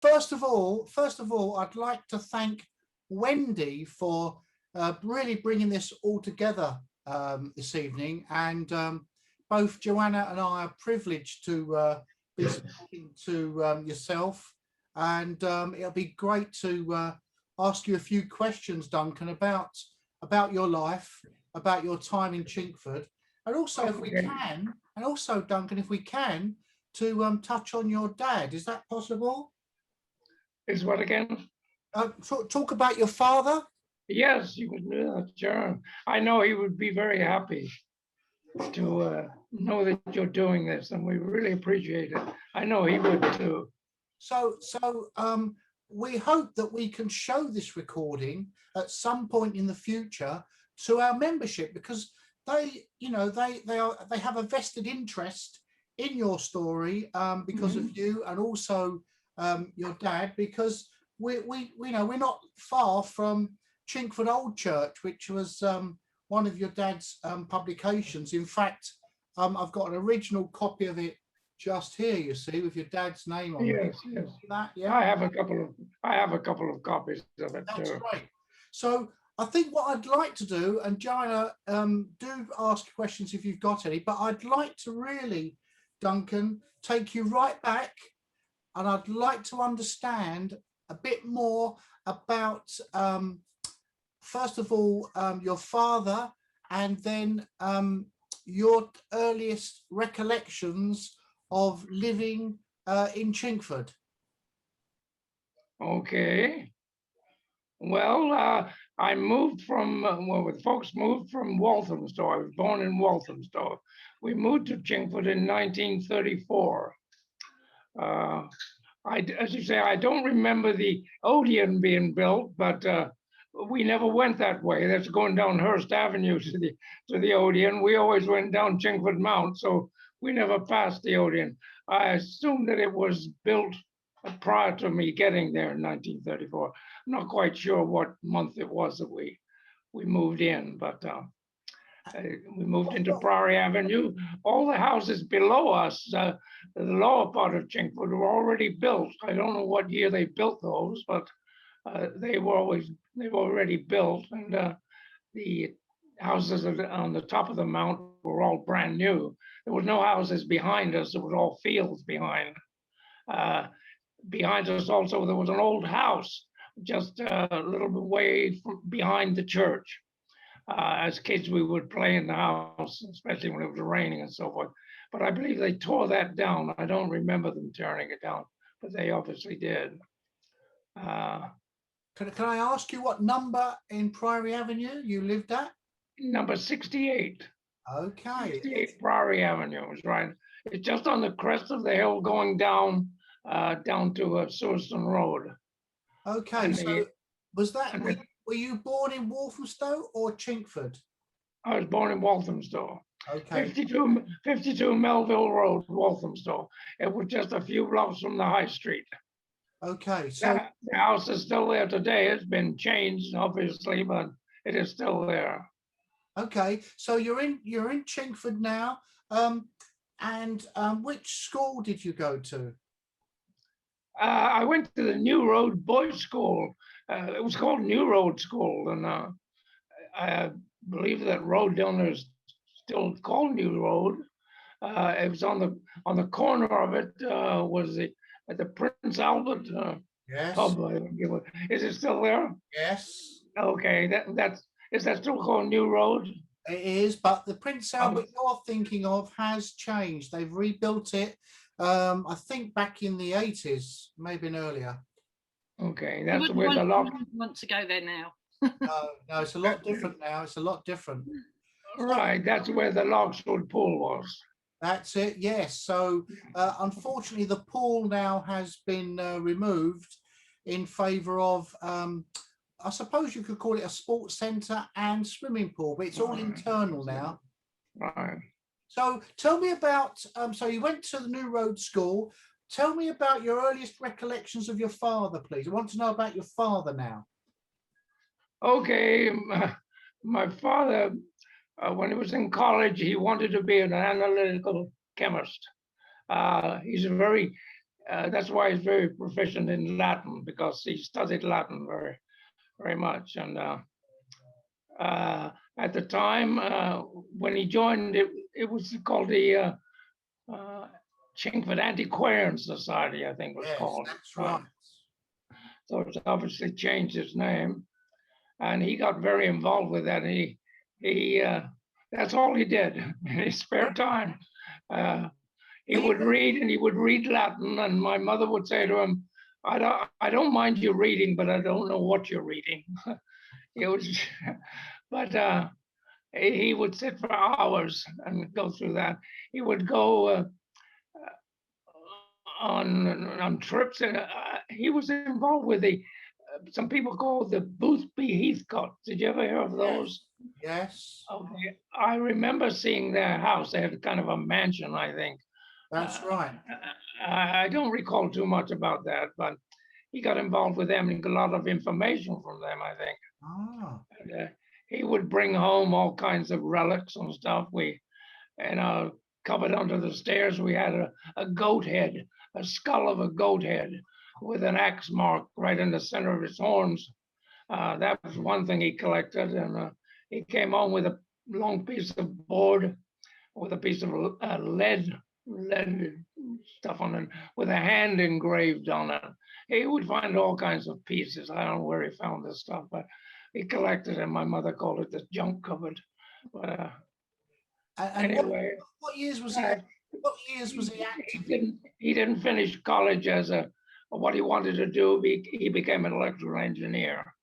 first of all, I'd like to thank Wendy for really bringing this all together this evening. And both Joanna and I are privileged to be speaking to yourself. And it'll be great to ask you a few questions, Duncan, about your life, about your time in Chingford, and also, if we can, and also, Duncan, if we can, to touch on your dad. Is that possible? Is what again? Talk about your father. Yes, you can do that, sure. I know he would be very happy to know that you're doing this, and we really appreciate it. I know he would too. So, we hope that we can show this recording at some point in the future to our membership, because they have a vested interest in your story, because of you, and also your dad, because we're not far from Chingford Old Church, which was one of your dad's publications. In fact, I've got an original copy of it just here, you see, with your dad's name on it. Yes. That, yeah. I have a couple of copies of it That's too. great. So I think what I'd like to do, and Joanna, do ask questions if you've got any, but I'd like to really, Duncan, take you right back, and I'd like to understand a bit more about, first of all, your father, and then your earliest recollections of living in Chingford. Okay. Well, I moved from, the folks moved from Walthamstow. I was born in Walthamstow. We moved to Chingford in 1934. As you say, I don't remember the Odeon being built, but we never went that way. That's going down Hurst Avenue to the Odeon. We always went down Chingford Mount, so we never passed the Odeon. I assume that it was built prior to me getting there in 1934. I'm not quite sure what month it was that we moved in, but we moved into Priory Avenue. All the houses below us, the lower part of Chingford, were already built. I don't know what year they built those, but they were already built, and the houses on the top of the mount were all brand new. There was no houses behind us. It was all fields behind. Behind us also, there was an old house just a little bit way from behind the church. As kids, we would play in the house, especially when it was raining and so forth. But I believe they tore that down. I don't remember them tearing it down, but they obviously did. Can I ask you what number in Priory Avenue you lived at? Number 68. Okay. 68 Priory Avenue is right. It's just on the crest of the hill going down to Surstone Road. Okay, so were you born in Walthamstow or Chingford? I was born in Walthamstow. Okay. 52 Melville Road, Walthamstow. It was just a few blocks from the High Street. Okay, so the house is still there today. It's been changed, obviously, but it is still there. Okay, so you're in Chingford now, and which school did you go to? I went to the New Road Boys' School. It was called New Road School, and I believe that road down there is still called New Road. It was on the corner of it was the Prince Albert Yes. pub. Is it still there? Yes. Okay, is that still called New Road? It is, but the Prince Albert you're thinking of has changed. They've rebuilt it. I think back in the 80s, maybe earlier. Okay, that's where the lock. Want to go there now? No, it's a lot different now. It's a lot different. Right, that's where the Logswood Pool was. That's it. Yes. So unfortunately, the pool now has been removed in favour of, I suppose you could call it a sports centre and swimming pool, but it's all internal now. Right. So tell me about, so you went to the New Road School. Tell me about your earliest recollections of your father, please. I want to know about your father now. Okay, my father, when he was in college, he wanted to be an analytical chemist. He's a very That's why he's very proficient in Latin, because he studied Latin very, very much. And uh, at the time when he joined, it was called the uh, Chingford Antiquarian Society, I think it was Yes, called at that's the right. time. So it's obviously changed its name, and he got very involved with that. He that's all he did in his spare time. Uh, he He, would read, and he would read Latin, and my mother would say to him, I don't mind you reading, but I don't know what you're reading." It was, but he would sit for hours and go through that. He would go on trips, and he was involved with the some people call the Boothby Heathcote. Did you ever hear of yes, those? yes, Okay, I remember seeing their house. They had kind of a mansion, I think. that's Uh, right. I don't recall too much about that, but he got involved with them and got a lot of information from them, I think. Ah, And, he would bring home all kinds of relics and stuff. And covered under the stairs, we had a goat head, a skull of a goat head with an axe mark right in the center of its horns. That was one thing he collected. And he came home with a long piece of board with a piece of lead stuff on it, with a hand engraved on it. He would find all kinds of pieces. I don't know where he found this stuff, but he collected it. My mother called it the junk cupboard. But and anyway, what years was he? uh, What years was he active in? he didn't finish college as a what he wanted to do. He became an electrical engineer,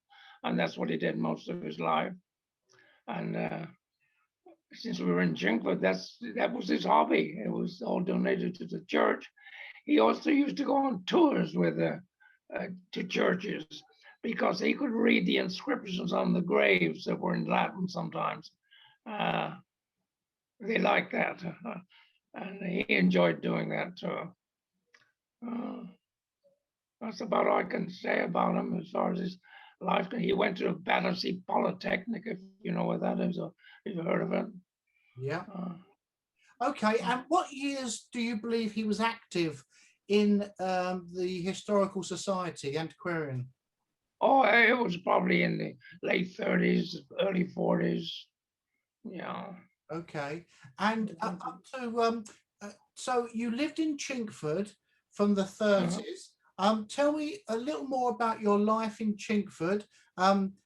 and that's what he did most of his life. And since we were in Chingford, that was his hobby. It was all donated to the church. He also used to go on tours with to churches because he could read the inscriptions on the graves that were in Latin sometimes. Uh, they liked that, and he enjoyed doing that too. Uh, that's about all I can say about him as far as his life. He went to Battersea Polytechnic, if you know where that is, or if you've heard of it. Yeah. Uh, Okay. And what years do you believe he was active in the Historical Society Antiquarian? oh, it was probably in the late 30s, early 40s. Yeah. Okay. And up to so you lived in Chingford from the Uh, 30s. Tell me a little more about your life in Chingford,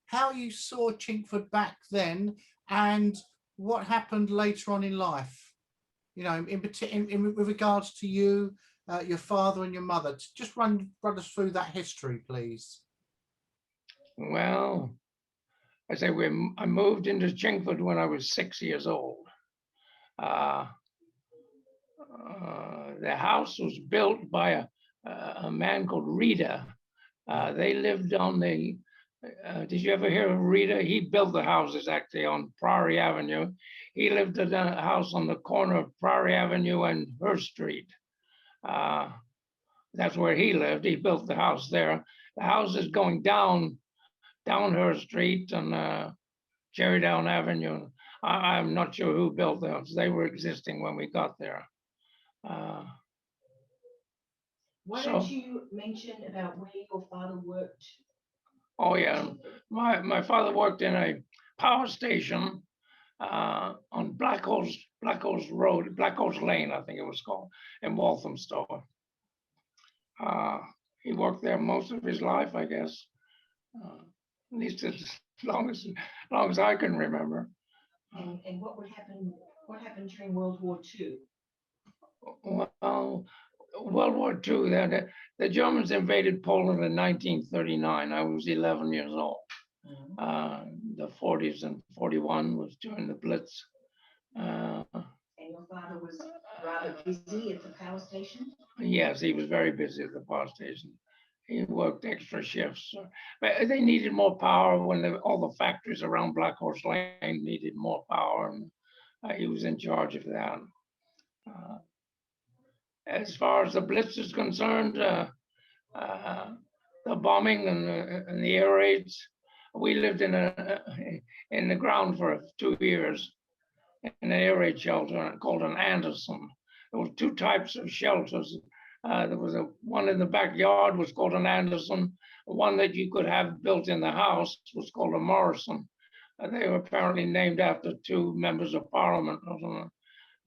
how you saw Chingford back then, and what happened later on in life. You know, with regards to you, your father and your mother. Just run us through that history, please. well, I say I moved into Chingford when I was 6 years old. Uh, the house was built by a man called Rita. Yeah. They lived on the. Did you ever hear of Rita? He built the houses actually on Priory Avenue. He lived in a house on the corner of Priory Avenue and Hurst Street. Uh, that's where he lived. He built the house there. The house is going down Hurst Street and Cherry Down Avenue. I'm not sure who built those. They were existing when we got there. Uh, Why so, don't you mention about where your father worked? oh yeah, my father worked in a power station on Black Horse Road, Black Horse Lane, I think it was called, in Walthamstow. Uh, he worked there most of his life, I guess, uh, at least as long as I can remember. And what would happen? What happened during World War II? Well, World War II, the Germans invaded Poland in 1939. I was 11 years old. The 40s and 41 was during the Blitz. And your father was rather busy at the power station? Yes, he was very busy at the power station. He worked extra shifts. But they needed more power when all the factories around Black Horse Lane needed more power, and he was in charge of that. Uh, as far as the Blitz is concerned, uh, the bombing and the air raids, we lived in the ground for 2 years in an air raid shelter called an Anderson. There were two types of shelters. There was one in the backyard was called an Anderson. One that you could have built in the house was called a Morrison. They were apparently named after two members of Parliament or something.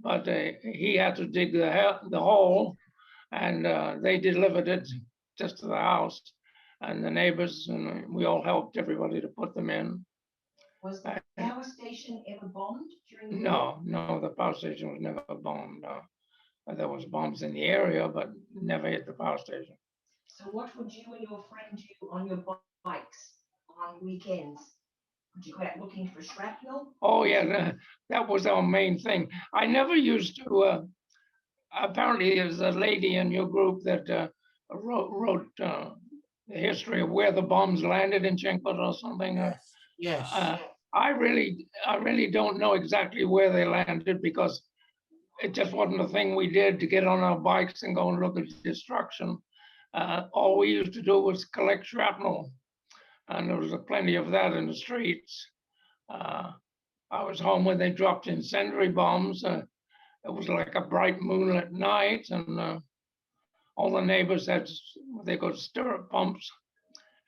But he had to dig the hole, and they delivered it just to the house. And the neighbors, and we all helped everybody to put them in. Was the power station ever bombed during the war? No, the power station was never bombed. There was bombs in the area, but never hit the power station. So what would you and your friend do on your bikes on weekends? Would you go out looking for shrapnel? Oh yeah, that was our main thing. I never used to. Apparently, there's a lady in your group that wrote the history of where the bombs landed in Chingford or something. Yes. Yes. I really don't know exactly where they landed because it just wasn't a thing we did to get on our bikes and go and look at destruction. All we used to do was collect shrapnel, and there was plenty of that in the streets. I was home when they dropped incendiary bombs. It was like a bright moonlit night, and all the neighbors had they got stirrup pumps,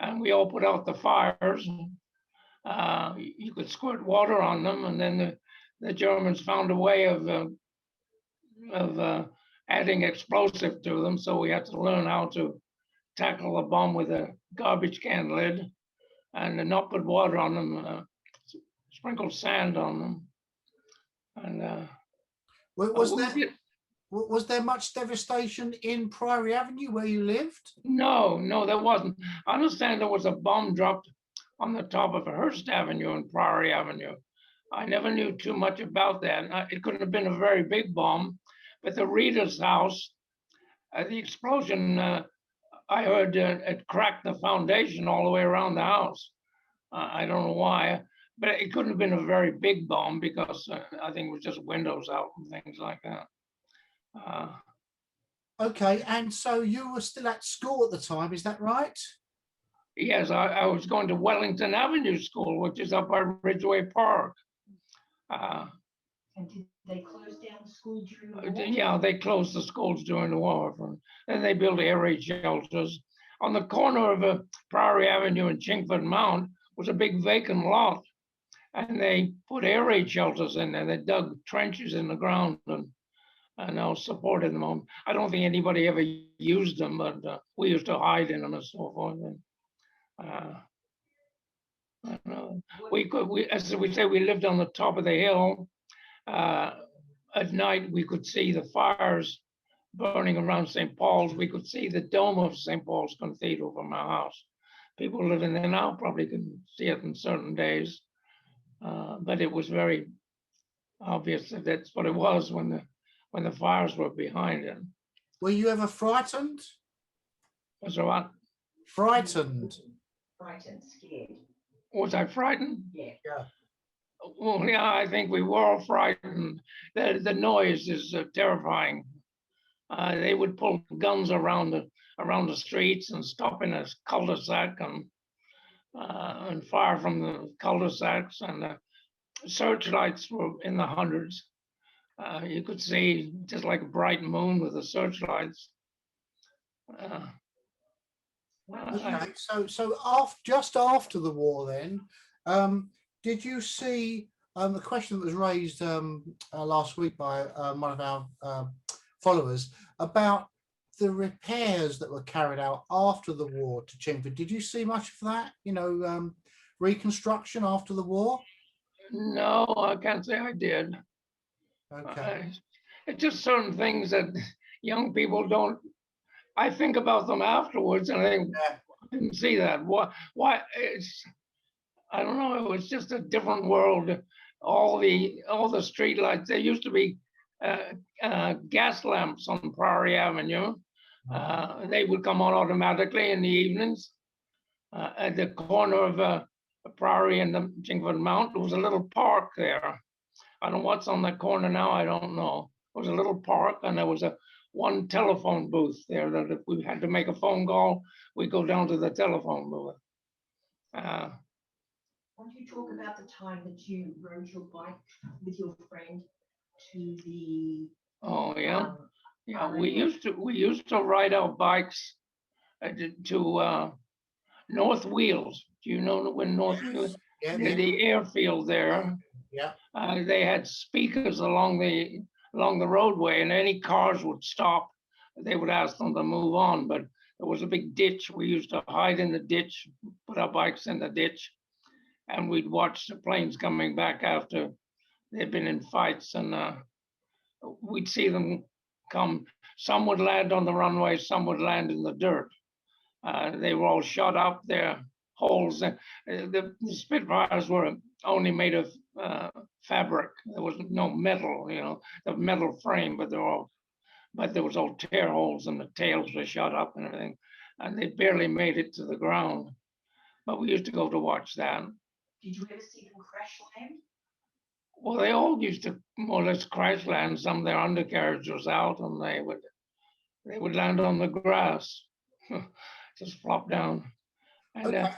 and we all put out the fires. You could squirt water on them, and then the Germans found a way of adding explosive to them. So we had to learn how to tackle a bomb with a garbage can lid and not put water on them, sprinkle sand on them. And was there much devastation in Priory Avenue where you lived? No, there wasn't. I understand there was a bomb dropped on the top of Hearst Avenue and Priory Avenue. I never knew too much about that. It couldn't have been a very big bomb, but the Reader's house, the explosion, I heard it cracked the foundation all the way around the house. I don't know why, but it couldn't have been a very big bomb because I think it was just windows out and things like that. Okay, and so you were still at school at the time, is that right? Yes, I was going to Wellington Avenue School, which is up by Ridgeway Park. And did they close down the school during the war? Yeah, they closed the schools during the war. Then they built air raid shelters. On the corner of Priory Avenue and Chingford Mount was a big vacant lot. And they put air raid shelters in there. They dug trenches in the ground and I supported them. I don't think anybody ever used them, but we used to hide in them and so forth. And, as we say, we lived on the top of the hill. At night, we could see the fires burning around St. Paul's. We could see the dome of St. Paul's Cathedral from our house. People living there now probably can see it on certain days, but it was very obvious that that's what it was when the fires were behind it. Were you ever frightened? Was there what? Frightened. Frightened, scared. Was I frightened? Yeah. Well, yeah, I think we were all frightened. The noise is terrifying. They would pull guns around the streets and stop in a cul-de-sac and fire from the cul-de-sacs, and the searchlights were in the hundreds. You could see just like a bright moon with the searchlights. Okay, so just after the war, then, did you see the question that was raised last week by one of our followers about the repairs that were carried out after the war to Chingford? Did you see much of that? Reconstruction after the war? No, I can't say I did. Okay. It's just certain things that young people don't. I think about them afterwards, and I think, Yeah. I didn't see that. Why? I don't know. It was just a different world. All the street lights. There used to be gas lamps on Priory Avenue. They would come on automatically in the evenings. At the corner of Priory and the Chingford Mount, there was a little park there. I don't know what's on that corner now. I don't know. It was a little park, and there was one telephone booth there that if we had to make a phone call, we'd go down to the telephone booth. Want you talk about the time that you rode your bike with your friend to the Oh yeah, Yeah, we used to ride our bikes to North Wheels. Do you know when North Wheels? Yeah, The airfield there. yeah. They had speakers along the roadway, and any cars would stop. They would ask them to move on, but there was a big ditch. We used to hide in the ditch, put our bikes in the ditch, and we'd watch the planes coming back after they'd been in fights, and we'd see them come. Some would land on the runway, some would land in the dirt. They were all shot up there, holes. The Spitfires were only made of fabric. There was no metal, the metal frame, but there was all tear holes, and the tails were shot up and everything, and they barely made it to the ground. But we used to go to watch that. Did you ever see them crash land? Well, they all used to more or less crash land. Some of their undercarriage was out, and they would land on the grass, just flop down. And Okay.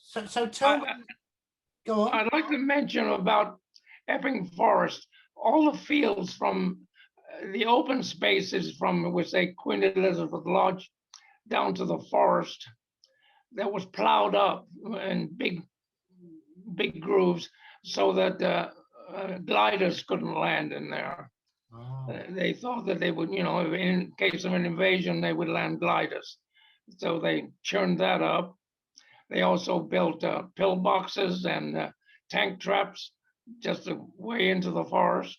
So tell me, go on. I'd like to mention about Epping Forest. All the fields from the open spaces from, we say, Queen Elizabeth Lodge down to the forest that was plowed up in big grooves so that gliders couldn't land in there. Oh. They thought that they would, in case of an invasion, they would land gliders. So they churned that up. They also built pillboxes and tank traps just way into the forest.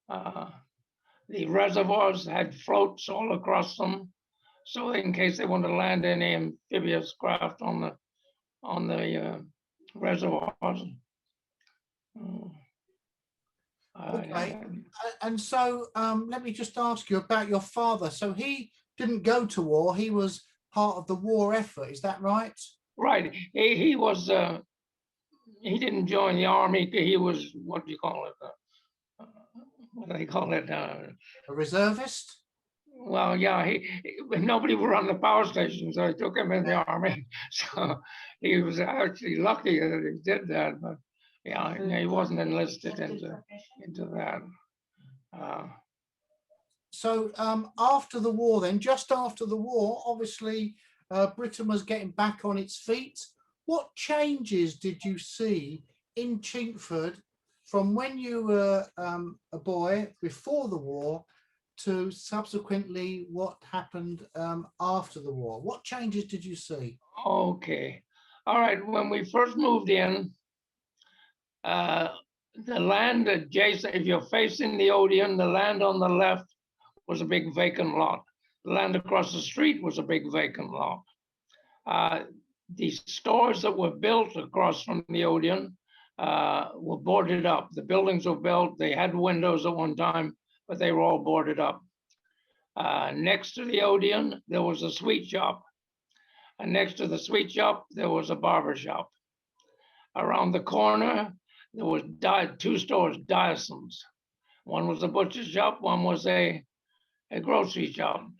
The reservoirs had floats all across them, so in case they wanted to land any amphibious craft on the reservoirs. Okay. And so let me just ask you about your father. So he didn't go to war. He was part of the war effort. Is that right? Right. He was. He didn't join the army. He was, what do you call it? What do they call it? A reservist? Well, yeah. Nobody would run the power station, so they took him in the army. So he was actually lucky that he did that. But yeah, he wasn't enlisted into that. So after the war, then, just after the war, obviously Britain was getting back on its feet. What changes did you see in Chingford from when you were a boy before the war to subsequently what happened after the war? What changes did you see? Okay. All right. When we first moved in, the land adjacent, if you're facing the Odeon, the land on the left was a big vacant lot. The land across the street was a big vacant lot. The stores that were built across from the Odeon were boarded up. The buildings were built. They had windows at one time, but they were all boarded up. Next to the Odeon, there was a sweet shop. And next to the sweet shop, there was a barber shop. Around the corner, there was two stores, Dyerson's. One was a butcher shop, one was a grocery shop.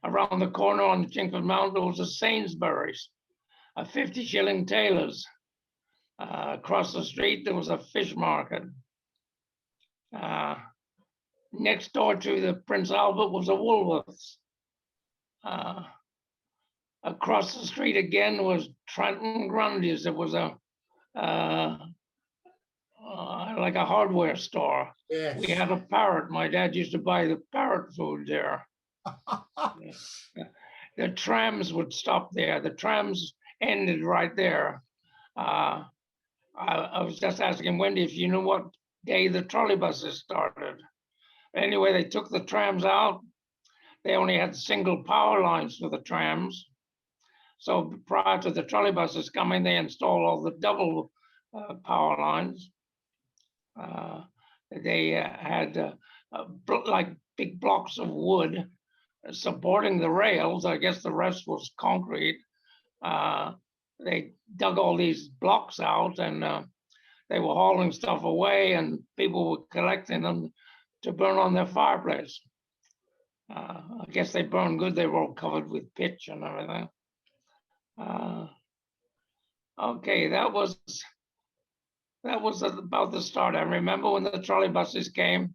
Around the corner on the Chingford Mountain, there was a Sainsbury's, a 50-shilling tailor's. Across the street, there was a fish market. Next door to the Prince Albert was a Woolworths. Across the street again was Trenton Grundy's. It was like a hardware store. Yes. We had a parrot. My dad used to buy the parrot food there. The trams would stop there. The trams ended right there. I was just asking Wendy if you knew what day the trolley buses started. Anyway, they took the trams out. They only had single power lines for the trams. So prior to the trolley buses coming, they installed all the double power lines. They had like big blocks of wood supporting the rails. I guess the rest was concrete. They dug all these blocks out, and they were hauling stuff away, and people were collecting them to burn on their fireplace. I guess they burned good. They were all covered with pitch and everything. Okay, that was about the start. I remember when the trolley buses came,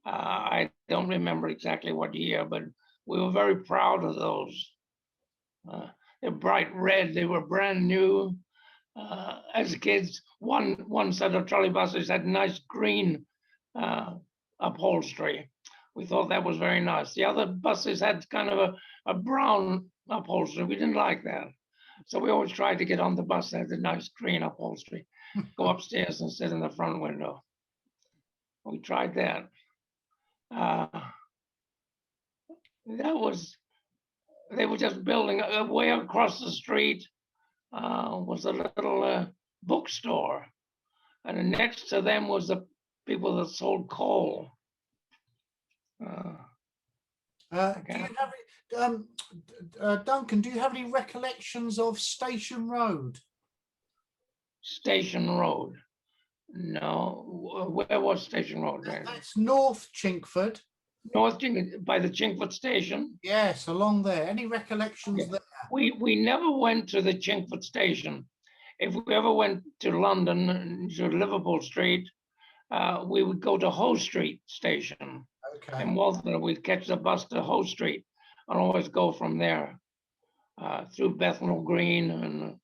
I don't remember exactly what year, but we were very proud of those. They're bright red. They were brand new. As kids, one set of trolley buses had nice green upholstery. We thought that was very nice. The other buses had kind of a brown upholstery. We didn't like that. So we always tried to get on the bus that had the nice green upholstery, go upstairs and sit in the front window. We tried that. That was, they were just building way across the street was a little bookstore. And then next to them was the people that sold coal. Do you have Duncan? Do you have any recollections of Station Road? Station Road. No, where was Station Road? That's North Chingford. North Chingford, by the Chingford station. Yes, along there. Any recollections there? We never went to the Chingford station. If we ever went to London, to Liverpool Street, we would go to Hoe Street station. Okay. In Waltham, we'd catch the bus to Hoe Street and always go from there through Bethnal Green. And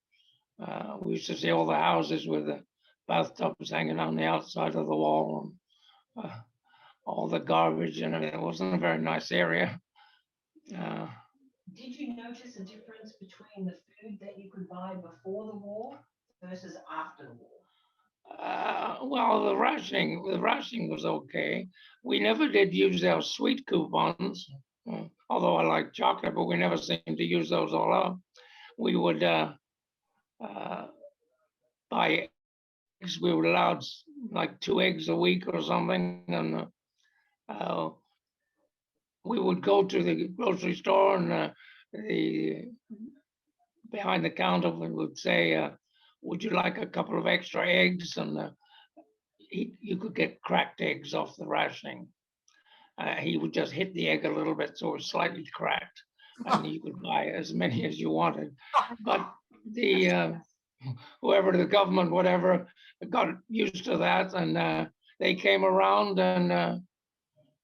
we used to see all the houses with the bathtubs hanging on the outside of the wall, and all the garbage and everything. It wasn't a very nice area. Did you notice a difference between the food that you could buy before the war versus after the war? Well, the rationing was okay. We never did use our sweet coupons, although I like chocolate, but we never seemed to use those all up. We would buy eggs. We were allowed like 2 eggs a week or something, and we would go to the grocery store, and behind the counter we would say, would you like a couple of extra eggs? And you could get cracked eggs off the rationing. He would just hit the egg a little bit so it was slightly cracked, and you could buy as many as you wanted. But the whoever, the government, whatever, got used to that, and they came around and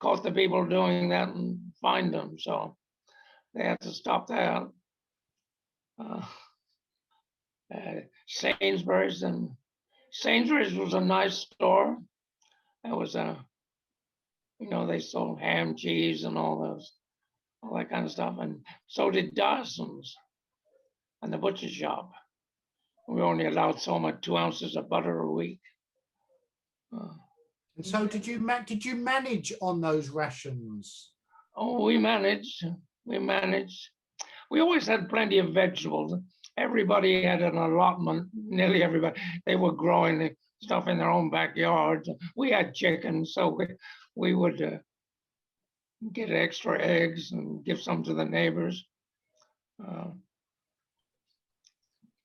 caught the people doing that and fined them. So they had to stop that. Sainsbury's was a nice store. It was they sold ham, cheese, and all that kind of stuff. And so did Dawson's and the butcher shop. We only allowed so much, 2 ounces of butter a week. And so did you manage on those rations? Oh, we managed. We always had plenty of vegetables. Everybody had an allotment, nearly everybody. They were growing the stuff in their own backyards. We had chickens, so we would get extra eggs and give some to the neighbors.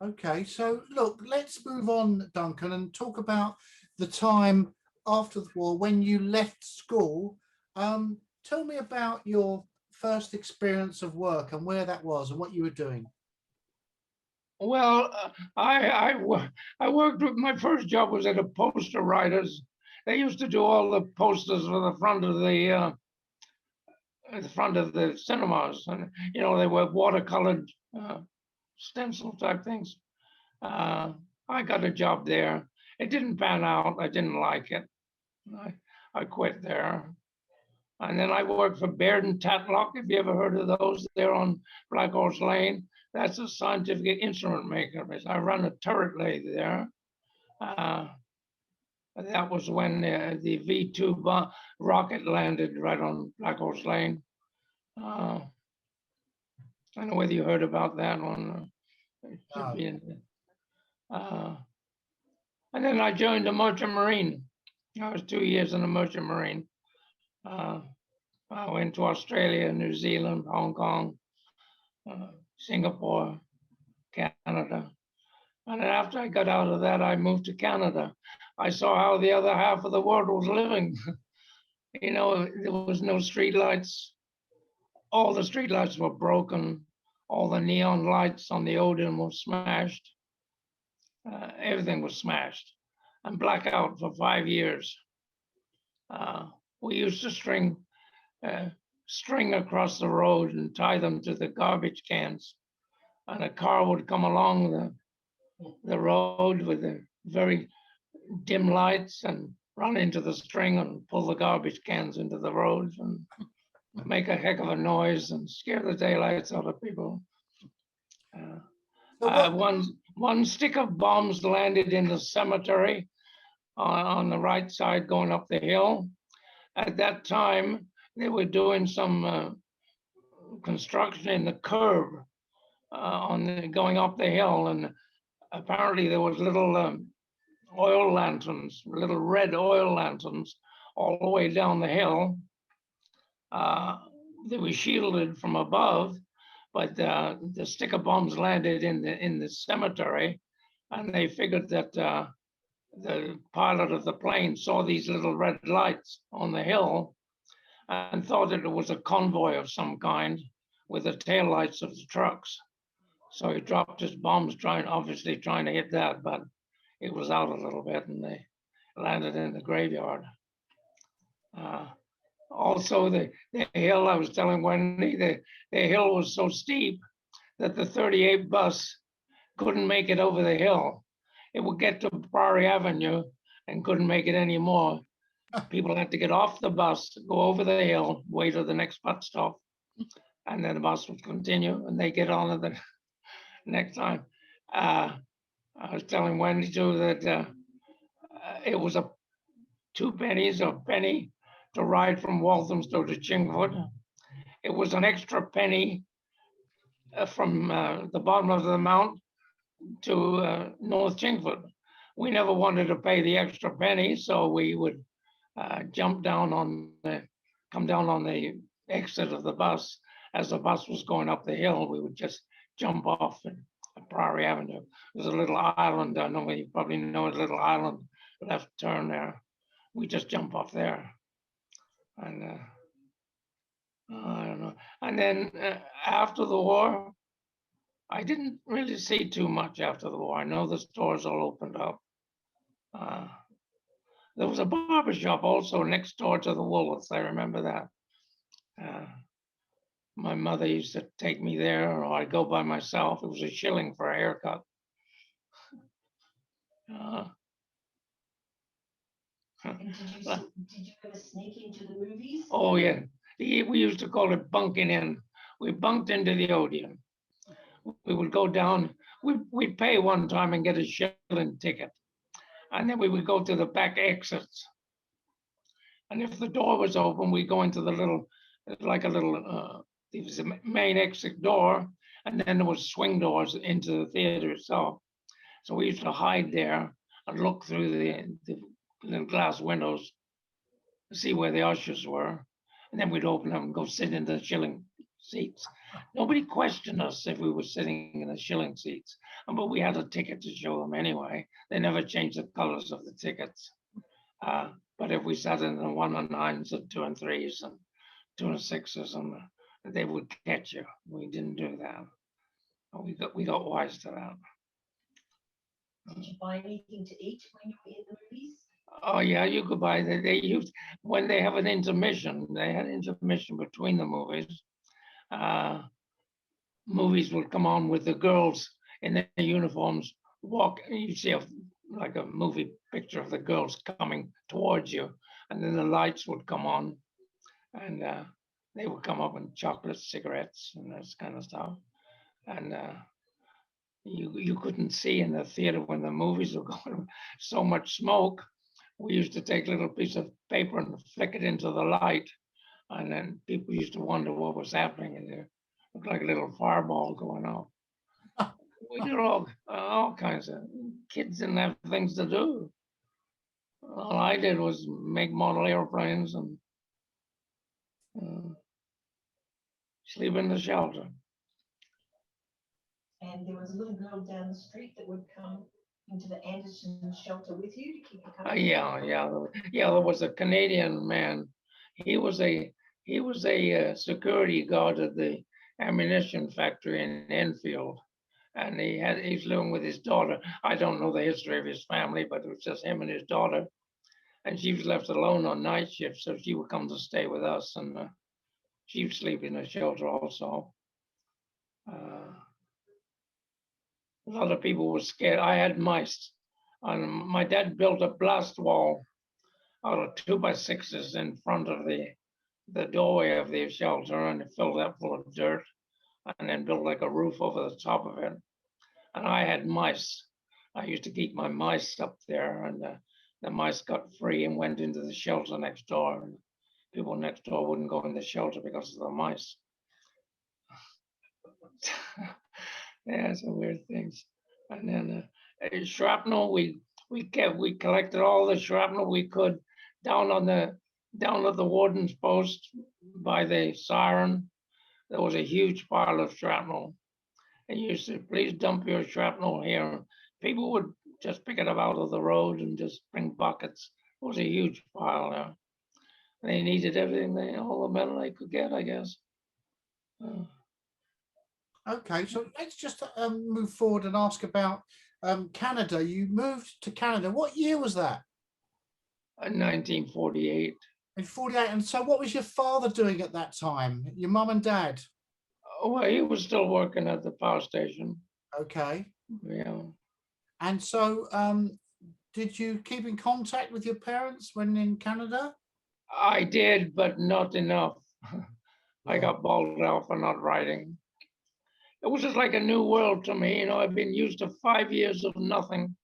Okay, so look, let's move on, Duncan, and talk about the time after the war when you left school. Tell me about your first experience of work and where that was and what you were doing. Well, I worked with, my first job was at a poster writers. They used to do all the posters for the front of the cinemas, and they were watercolored stencil type things. I got a job there. It didn't pan out. I didn't like it. I quit there. And then I worked for Baird and Tatlock. Have you ever heard of those? They're on Black Horse Lane. That's a scientific instrument maker. I run a turret lathe there. That was when the V2 rocket landed right on Black Horse Lane. I don't know whether you heard about that one. It should be in there. And then I joined the Merchant Marine. I was 2 years in the Merchant Marine. I went to Australia, New Zealand, Hong Kong, Singapore, Canada. And after I got out of that, I moved to Canada. I saw how the other half of the world was living. There was no streetlights. All the streetlights were broken. All the neon lights on the Odeon were smashed. Everything was smashed. And blackout for 5 years. we used to string across the road and tie them to the garbage cans. And a car would come along the road with the very dim lights and run into the string and pull the garbage cans into the road and make a heck of a noise and scare the daylights out of people. So One stick of bombs landed in the cemetery on the right side going up the hill. At that time, they were doing some construction in the curb going up the hill, and apparently there was little oil lanterns, little red oil lanterns, all the way down the hill. They were shielded from above, but the stick of bombs landed in the cemetery, and they figured that the pilot of the plane saw these little red lights on the hill and thought that it was a convoy of some kind with the taillights of the trucks. So he dropped his bombs, obviously trying to hit that, but it was out a little bit and they landed in the graveyard. Also, the hill, I was telling Wendy, the hill was so steep that the 38 bus couldn't make it over the hill. It would get to Prairie Avenue and couldn't make it anymore. People had to get off the bus, go over the hill, wait till the next bus stop, and then the bus would continue and they get on to the next time. I was telling Wendy too that it was a 2 pennies or penny to ride from Walthamstow to Chingford. It was an extra penny from the bottom of the mount to North Chingford. We never wanted to pay the extra penny, so we would come down on the exit of the bus. As the bus was going up the hill, we would just jump off at Prairie Avenue. There's a little island, I know you probably know a little island, left turn there. We just jump off there. And I don't know. And then after the war, I didn't really see too much after the war. I know the stores all opened up. There was a barber shop also next door to the Woolworths. I remember that. My mother used to take me there, or I'd go by myself. It was a shilling for a haircut. And did you ever sneak into the movies? Oh yeah, we used to call it bunking in. We bunked into the Odeon. We would go down. We'd pay one time and get a shilling ticket, and then we would go to the back exits. And if the door was open, we'd go into the little, like a little. It was the main exit door, and then there was swing doors into the theater itself. So we used to hide there and look through the little glass windows to see where the ushers were. And then we'd open them and go sit in the shilling seats. Nobody questioned us if we were sitting in the shilling seats, but we had a ticket to show them anyway. They never changed the colors of the tickets. But if we sat in the 1 and 9s and 2 and 3s and 2 and 6s, and they would catch you. We didn't do that. We got wise to that. Did you buy anything to eat when you were in the movies? Oh yeah, you could buy. They used when they have an intermission. They had intermission between the movies. Movies would come on with the girls in their uniforms walk. You see like a movie picture of the girls coming towards you, and then the lights would come on, and they would come up with chocolates, cigarettes, and this kind of stuff. And you couldn't see in the theater when the movies were going. So much smoke. We used to take a little piece of paper and flick it into the light, and then people used to wonder what was happening in there. It looked like a little fireball going off. We did all kinds of. Kids didn't have things to do. All I did was make model airplanes and sleep in the shelter. And there was a little girl down the street that would come into the Anderson shelter with you to keep you company. Yeah. There was a Canadian man. He was a security guard at the ammunition factory in Enfield, and he's living with his daughter. I don't know the history of his family, but it was just him and his daughter. and she was left alone on night shift, so she would come to stay with us, and she would sleep in the shelter also. A lot of people were scared. I had mice, and my dad built a blast wall out of 2x6s in front of the doorway of the shelter, and it filled that full of dirt, and then built like a roof over the top of it. And I had mice. I used to keep my mice up there, and the mice got free and went into the shelter next door. And people next door wouldn't go in the shelter because of the mice. Yeah, some weird things. And then shrapnel, we collected all the shrapnel we could down at the warden's post by the siren. There was a huge pile of shrapnel. And you said, please dump your shrapnel here. People would just pick it up out of the road and just bring buckets. It was a huge pile there. They needed everything, all the metal they could get, I guess. Okay, so let's just move forward and ask about Canada. You moved to Canada. What year was that? In 1948. In 48. And so what was your father doing at that time? Your mum and dad? Oh, well, he was still working at the power station. Okay. Yeah. And so did you keep in contact with your parents when in Canada? I did, but not enough. I Yeah. got bawled out for not writing. It was just like a new world to me. You know, I've been used to 5 years of nothing.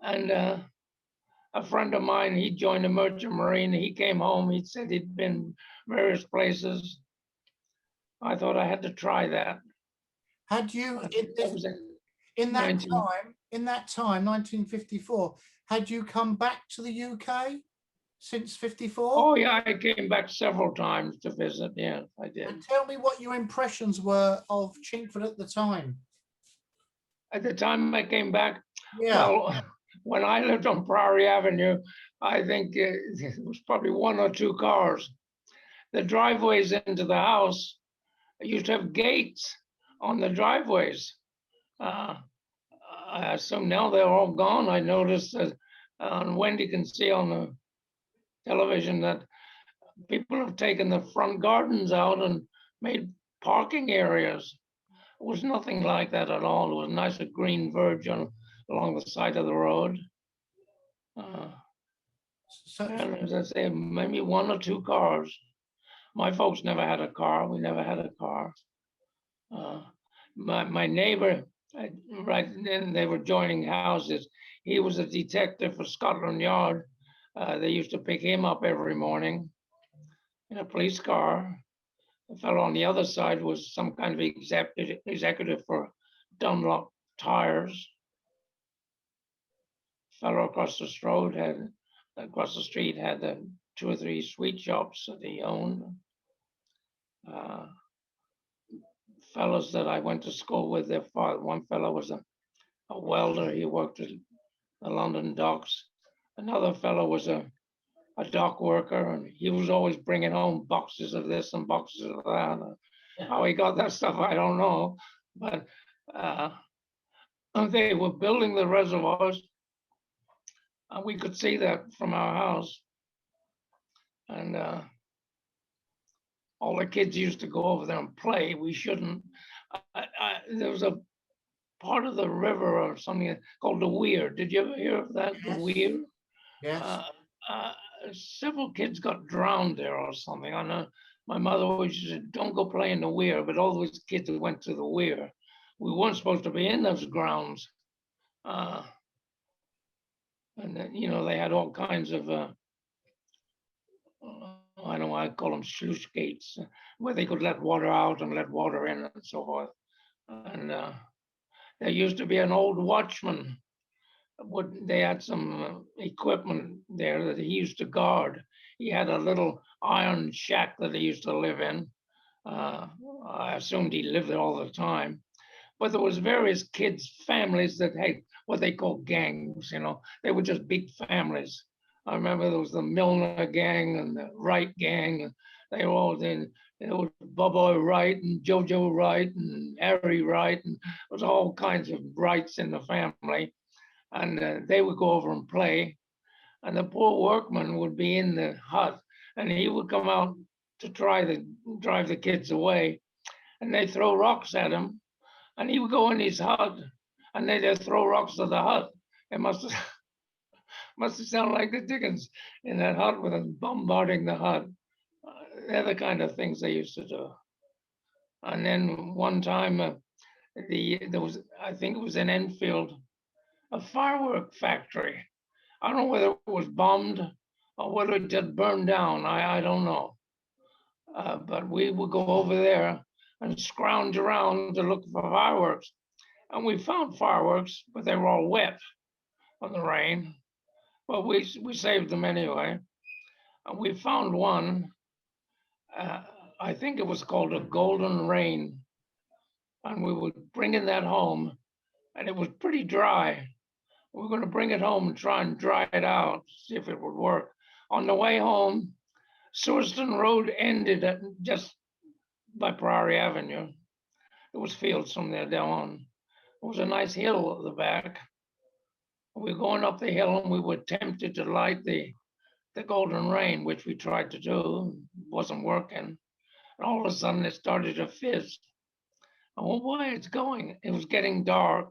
And a friend of mine, he joined the Merchant Marine. He came home. He said he'd been various places. I thought I had to try that. Had you in that time, 1954, had you come back to the UK since 54? Oh yeah, I came back several times to visit. Yeah, I did. And tell me what your impressions were of Chingford at the time. At the time I came back, Yeah. well, when I lived on Priory Avenue, I think it was probably 1 or 2 cars. The driveways into the house used to have gates on the driveways. I assume now they're all gone. I noticed that, and Wendy can see on the television that people have taken the front gardens out and made parking areas. It was nothing like that at all. It was nice green verge along the side of the road. And as I say, maybe 1 or 2 cars. My folks never had a car. We never had a car. My neighbor, right then they were joining houses. He was a detective for Scotland Yard. They used to pick him up every morning in a police car. The fellow on the other side was some kind of executive for Dunlop Tires. The fellow across the street had 2 or 3 sweet shops that he owned. Fellows that I went to school with, their father, one fellow was a welder. He worked at the London docks. Another fellow was a dock worker, and he was always bringing home boxes of this and boxes of that. How he got that stuff, I don't know. But they were building the reservoirs, and we could see that from our house. And all the kids used to go over there and play. We shouldn't. There was a part of the river or something called the Weir. Did you ever hear of that? Yes. The Weir? Yes. Several kids got drowned there or something. I know my mother always said, don't go play in the Weir, but all those kids went to the Weir. We weren't supposed to be in those grounds. And then, you know, they had all kinds of, I don't know, I call them sluice gates, where they could let water out and let water in and so forth. And there used to be an old watchman. They had some equipment there that he used to guard. He had a little iron shack that he used to live in. I assumed he lived there all the time. But there was various kids' families that had what they call gangs, you know. They were just big families. I remember there was the Milner gang and the Wright gang. And they were all in. There was Bubba Wright and Jojo Wright and Harry Wright. And there was all kinds of Wrights in the family. And they would go over and play. and the poor workman would be in the hut, and he would come out to try to drive the kids away, and they throw rocks at him, and he would go in his hut, and they'd throw rocks at the hut. It must have sounded like the Dickens in that hut with them bombarding the hut. They're the kind of things they used to do. And then one time, there was, I think it was in Enfield, a firework factory. I don't know whether it was bombed or whether it just burned down. I don't know. But we would go over there and scrounge around to look for fireworks. And we found fireworks, but they were all wet from the rain. But we saved them anyway. And we found one, uh, I think it was called a golden rain. And we were bringing that home, and it was pretty dry. We were going to bring it home and try and dry it out, see if it would work. On the way home, Swordston Road ended at just by Priory Avenue. There was fields from there down. It was a nice hill at the back. We were going up the hill, and we were tempted to light the golden rain, which we tried to do. It wasn't working. And all of a sudden, it started to fizz. Oh, boy, it's going. It was getting dark,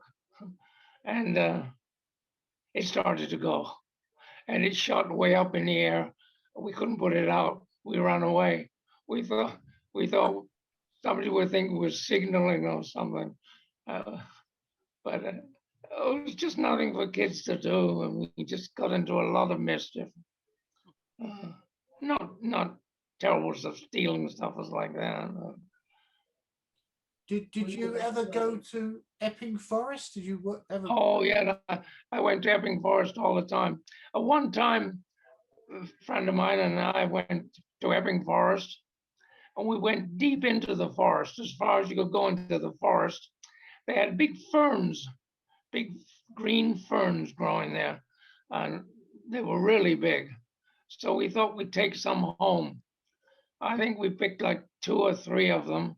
and it started to go. And it shot way up in the air. We couldn't put it out. We ran away. We thought somebody would think we were signaling or something. But it was just nothing for kids to do, and we just got into a lot of mischief. Not terrible stuff, stealing stuff was like that. Did you ever go to Epping Forest? Did you ever? Oh yeah, I went to Epping Forest all the time. One time, a friend of mine and I went to Epping Forest, and we went deep into the forest, as far as you could go into the forest. They had big ferns, big green ferns growing there, and they were really big. So we thought we'd take some home. I think we picked like 2 or 3 of them,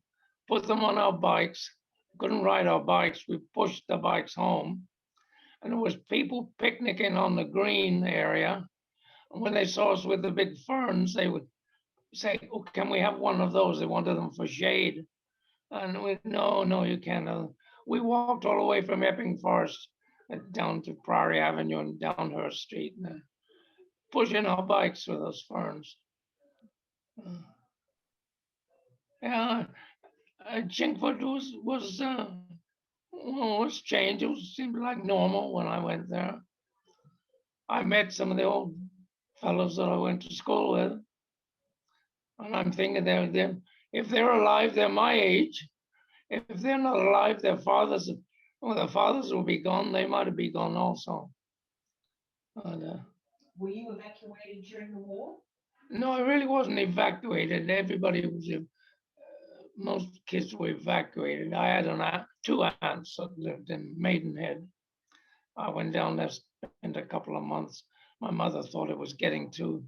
put them on our bikes. Couldn't ride our bikes. We pushed the bikes home, and there was people picnicking on the green area. And when they saw us with the big ferns, they would say, "Oh, can we have one of those?" They wanted them for shade. And we, no, you can't. We walked all the way from Epping Forest down to Priory Avenue and down her street, pushing our bikes with those ferns. Yeah, Chingford was changed. It seemed like normal when I went there. I met some of the old fellows that I went to school with, and I'm thinking if they're alive, they're my age. If they're not alive, their fathers will be gone. They might have been gone also. Were you evacuated during the war? No, I really wasn't evacuated. Everybody was. Most kids were evacuated. I had 2 aunts that lived in Maidenhead. I went down there, spent a couple of months. My mother thought it was getting too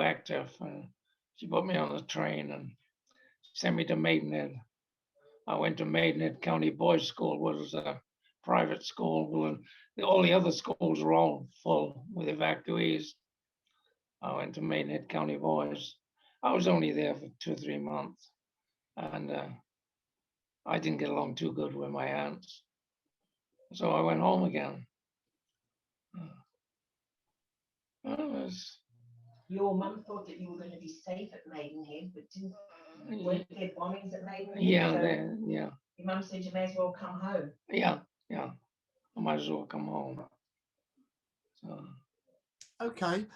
active. She put me on the train and sent me to Maidenhead. I went to Maidenhead County Boys School, which was a private school, and all the other schools were all full with evacuees. I went to Maidenhead County Boys. I was only there for 2 or 3 months, and I didn't get along too good with my aunts, so I went home again. Your mum thought that you were going to be safe at Maidenhead, but weren't there bombings at Maidenhead? Yeah, So yeah. your mum said you may as well come home. Yeah. I might as well come home. So. Okay.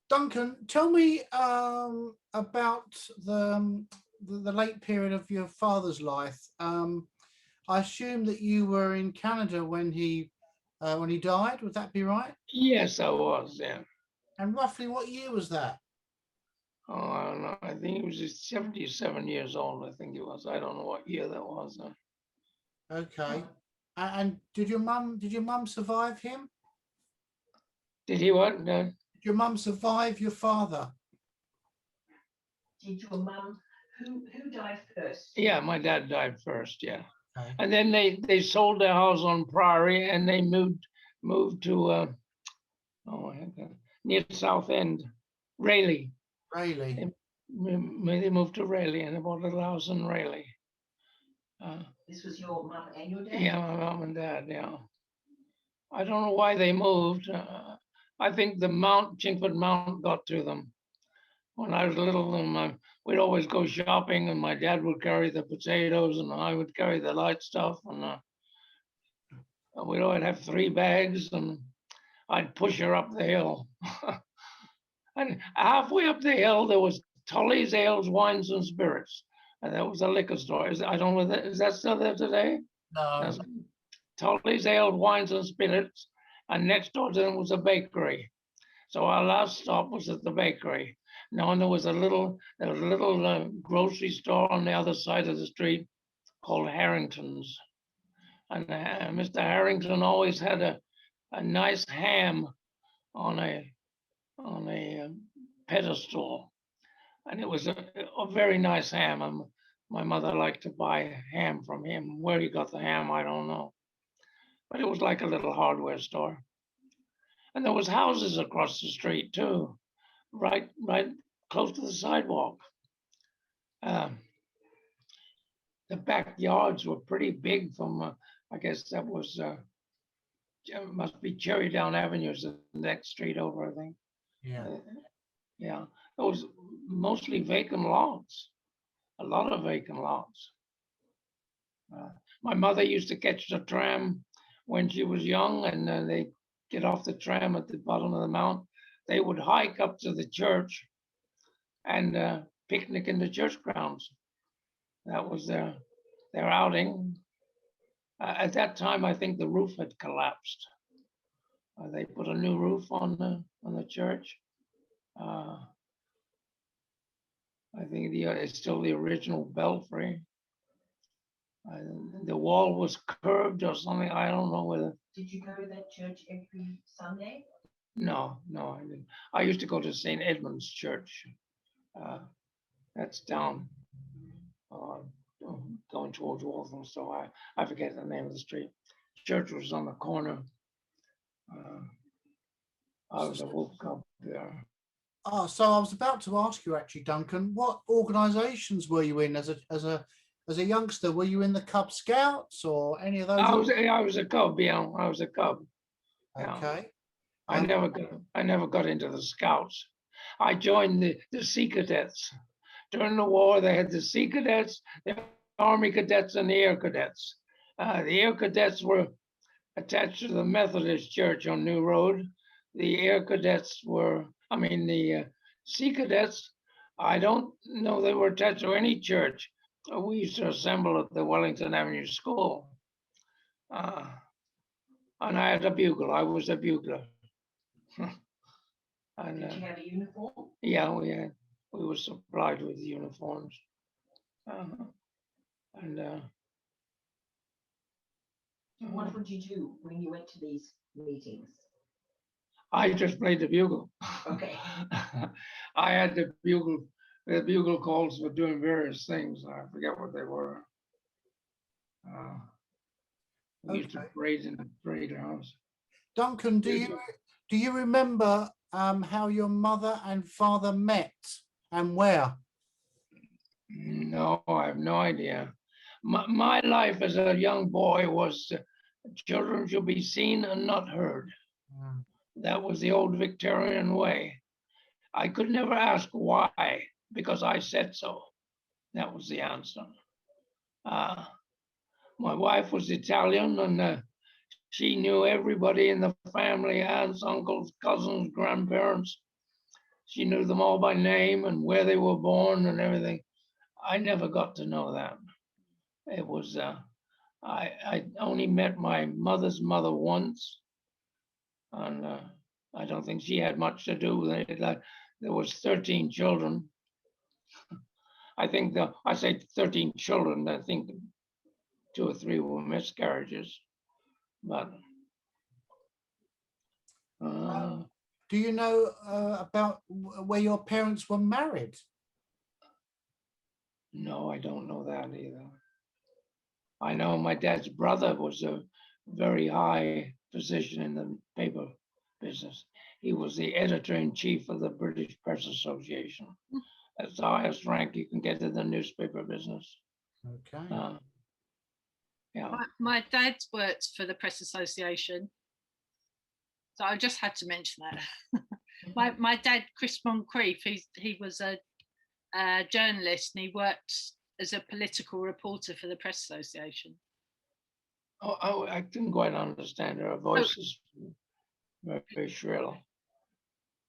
Duncan, tell me about the late period of your father's life. I assume that you were in Canada when he died. Would that be right? Yes, I was. Yeah. And roughly what year was that? Oh, I don't know. I think he was just 77 years old. I think he was. I don't know what year that was. Okay. And did your mum survive him? Did he what? Did your mum survive your father? Did your mum? Who died first? Yeah, my dad died first. Yeah. Okay. And then they sold their house on Priory and they moved to Oh, near South End, Rayleigh. Really? They moved to Rayleigh and they bought a little house in Rayleigh. This was your mom and your dad? Yeah, my mom and dad, yeah. I don't know why they moved. I think the Chingford Mount got to them. When I was little, and we'd always go shopping, and my dad would carry the potatoes, and I would carry the light stuff, and we'd always have 3 bags, and I'd push her up the hill. And halfway up the hill, there was Tully's Ales, Wines and Spirits, and that was a liquor store. I don't know, is that still there today? No. That's Tully's Ales, Wines and Spirits, and next door to them was a bakery. So our last stop was at the bakery. Now, and there was a little grocery store on the other side of the street called Harrington's, and Mr. Harrington always had a nice ham on a pedestal, and it was a very nice ham. And my mother liked to buy ham from him. Where he got the ham, I don't know, but it was like a little hardware store. And there was houses across the street too, right close to the sidewalk. The backyards were pretty big from, I guess that was, must be Cherry Down Avenue is the next street over, I think. Yeah. Yeah, it was mostly vacant lots, a lot of vacant lots. My mother used to catch the tram when she was young, and they get off the tram at the bottom of the mount. They would hike up to the church and picnic in the church grounds. That was their outing. At that time, I think the roof had collapsed. They put a new roof on the church. I think it's still the original belfry. The wall was curved or something. I don't know whether. Did you go to that church every Sunday? No, I didn't. I used to go to St. Edmund's Church. That's down going towards Waltham. So I forget the name of the street. Church was on the corner. I was a Wolf Cub there. Oh, so I was about to ask you actually, Duncan, what organisations were you in as a youngster? Were you in the Cub Scouts or any of those? I was a Cub. Yeah, I was a Cub. Okay. I never got into the Scouts. I joined the Sea Cadets. During the war, they had the Sea Cadets, the Army Cadets, and the Air Cadets. The Air Cadets were attached to the Methodist Church on New Road. The Air Cadets the Sea Cadets, I don't know they were attached to any church. We used to assemble at the Wellington Avenue School. And I had a bugle. I was a bugler. And, did you have a uniform? Yeah, we were supplied with uniforms. What would you do when you went to these meetings? I just played the bugle. Okay. I had the bugle calls for doing various things. I forget what they were. We used to parade in the parade house. Duncan, do you remember how your mother and father met and where? No, I have no idea. My life as a young boy was children should be seen and not heard. That was the old Victorian way. I could never ask why, because I said so. That was the answer. My wife was Italian, and she knew everybody in the family, aunts, uncles, cousins, grandparents. She knew them all by name and where they were born and everything. I never got to know that. It was, I only met my mother's mother once, and I don't think she had much to do with it. There was 13 children. I think I say 13 children, I think 2 or 3 were miscarriages, but. Do you know about where your parents were married? No, I don't know that either. I know my dad's brother was a very high position in the paper business. He was the editor-in-chief of the British Press Association. That's the highest rank you can get in the newspaper business. Okay. Yeah. My dad worked for the Press Association, so I just had to mention that. my dad, Chris Moncrief, he was a journalist, and he worked as a political reporter for the Press Association. Oh, I didn't quite understand. Her voice is very, very shrill.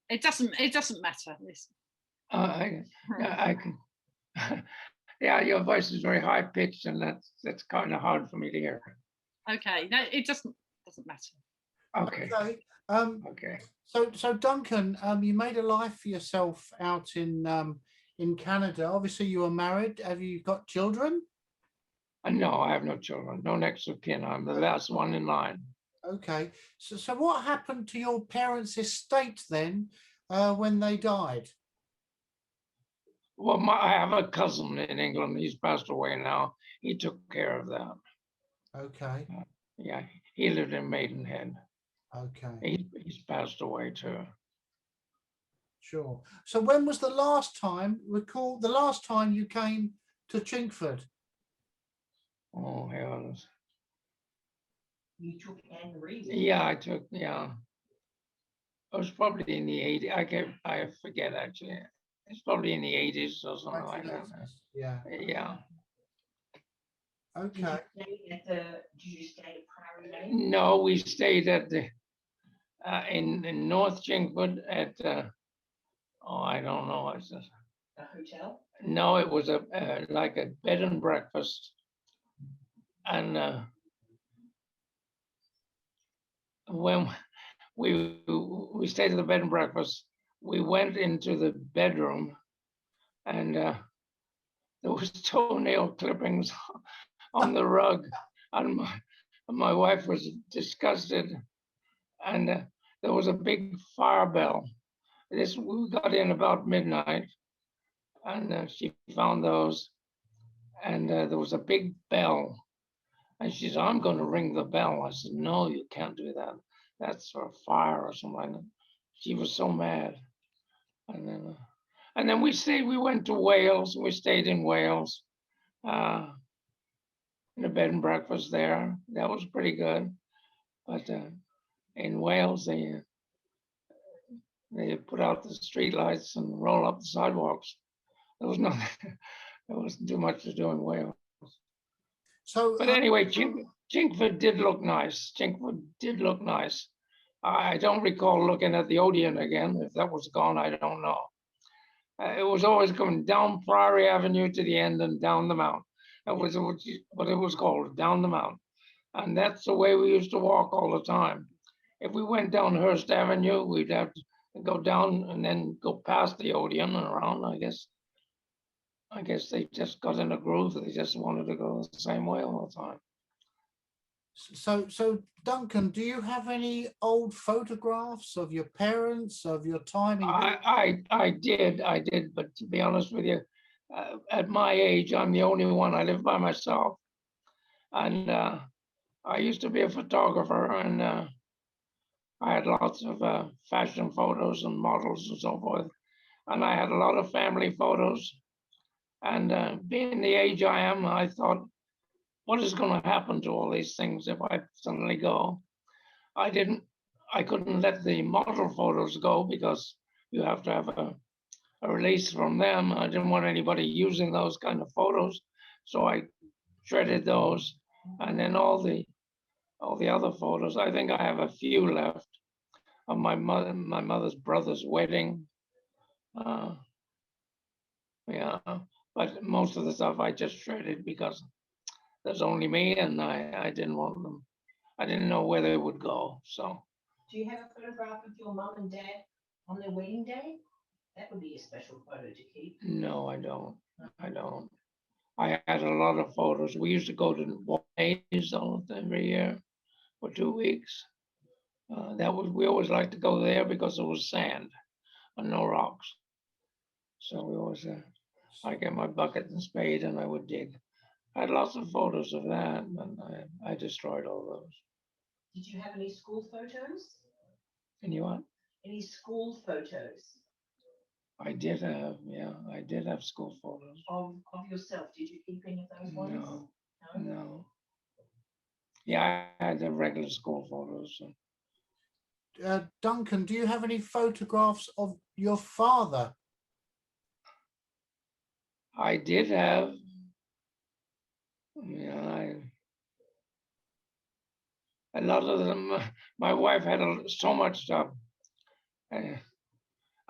It doesn't matter. I can. Yeah, your voice is very high pitched, and that's kind of hard for me to hear. Okay, no, it doesn't matter. Okay. Okay. Okay. So Duncan, you made a life for yourself out in Canada. Obviously, you were married. Have you got children? No, I have no children, no next of kin. I'm the last one in line. Okay. So what happened to your parents' estate then when they died? Well, I have a cousin in England. He's passed away now. He took care of that. Okay. Yeah, he lived in Maidenhead. Okay. He's passed away too. Sure. So when was the last time, recall the last time you came to Chingford? Oh, heavens. You took Anne Reed. Yeah, I took, yeah. It was probably in the 80s. I forget actually. It's probably in the 80s or something like that. Yeah. Yeah. Okay. Did you stay at Priory Lane? No, we stayed at the in North Chingford at I don't know. It's A hotel? no, it was a like a bed and breakfast, and when we stayed at the bed and breakfast, we went into the bedroom, and there was toenail clippings on the rug, and my wife was disgusted, and there was a big fire bell. We got in about midnight, and she found those, and there was a big bell, and she said, "I'm going to ring the bell." I said, "No, you can't do that. That's for a fire or something like that." She was so mad, and then we went to Wales. We stayed in Wales, in a bed and breakfast there. That was pretty good, but in Wales they put out the street lights and roll up the sidewalks. There was nothing. There wasn't too much to do in Wales. So But anyway, Chingford did look nice. Chingford did look nice. I don't recall looking at the Odeon again. If that was gone, I don't know. It was always going down Priory Avenue to the end and down the mountain. That was what it was called, down the mountain. And that's the way we used to walk all the time. If we went down Hurst Avenue, we'd have to go down and then go past the Odeon and around. I guess they just got in a groove. They just wanted to go the same way all the time. So Duncan, do you have any old photographs of your parents, of your time in? I did, but to be honest with you, at my age, I'm the only one. I live by myself, and I used to be a photographer, and I had lots of fashion photos and models and so forth, and I had a lot of family photos. And being the age I am, I thought, what is going to happen to all these things if I suddenly go? I couldn't let the model photos go because you have to have a release from them. I didn't want anybody using those kind of photos, so I shredded those, and then all the other photos. I think I have a few left of my mother's brother's wedding. Yeah, but most of the stuff I just shredded because there's only me, and I didn't want them. I didn't know where they would go. So. Do you have a photograph of your mum and dad on their wedding day? That would be a special photo to keep. No, I don't. I don't. I had a lot of photos. We used to go to Hawaii every year for 2 weeks. We always liked to go there because it was sand and no rocks. So we always, I get my bucket and spade and I would dig. I had lots of photos of that, and I destroyed all those. Did you have any school photos? Any what? Any school photos I did have, yeah, I did have school photos. of yourself? Did you keep any of those ones? No, No? no. Yeah, I had the regular school photos. So. Duncan, do you have any photographs of your father? I did have, yeah, a lot of them. My wife had so much stuff.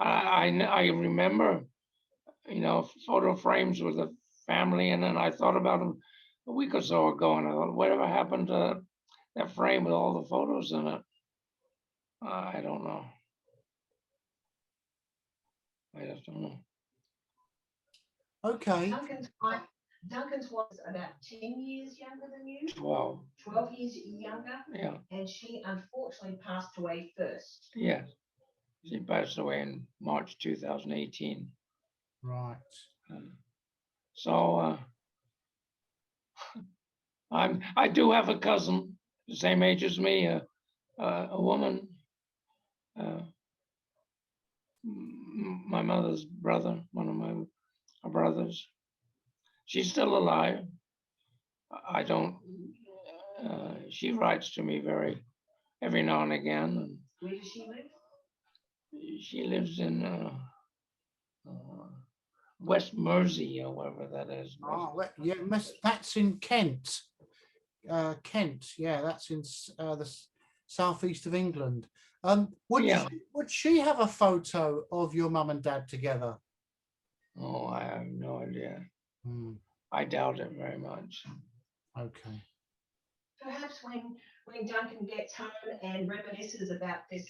I remember, photo frames with the family, and then I thought about them a week or so ago, and I thought, whatever happened to that frame with all the photos in it? I don't know. I just don't know. Okay. Duncan's was about 10 years younger than you, 12. 12 years younger, Yeah. and she unfortunately passed away first. Yes. She passed away in March 2018. Right. So I do have a cousin the same age as me, a woman, my mother's brother, one of my brothers. She's still alive. I don't. She writes to me every now and again. Where does she live? She lives in West Mersey, or wherever that is. Oh, yeah, that's in Kent. Kent, yeah, that's in the southeast of England. Would she have a photo of your mum and dad together? Oh, I have no idea. I doubt it very much. Okay. Perhaps when Duncan gets home and reminisces about this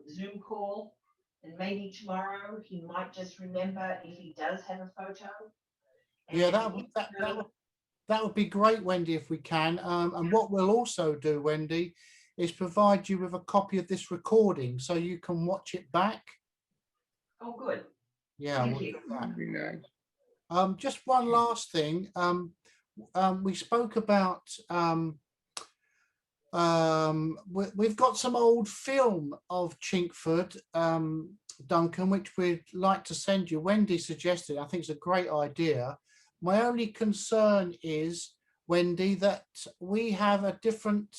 Zoom call, and maybe tomorrow he might just remember if he does have a photo. Yeah, that would be great, Wendy, if we can. And what we'll also do, Wendy, is provide you with a copy of this recording so you can watch it back. Oh, good. Yeah, Thank you. That'd be nice. Just one last thing. We spoke about we've got some old film of Chingford, Duncan, which we'd like to send you. Wendy suggested, I think it's a great idea. My only concern is, Wendy, that we have a different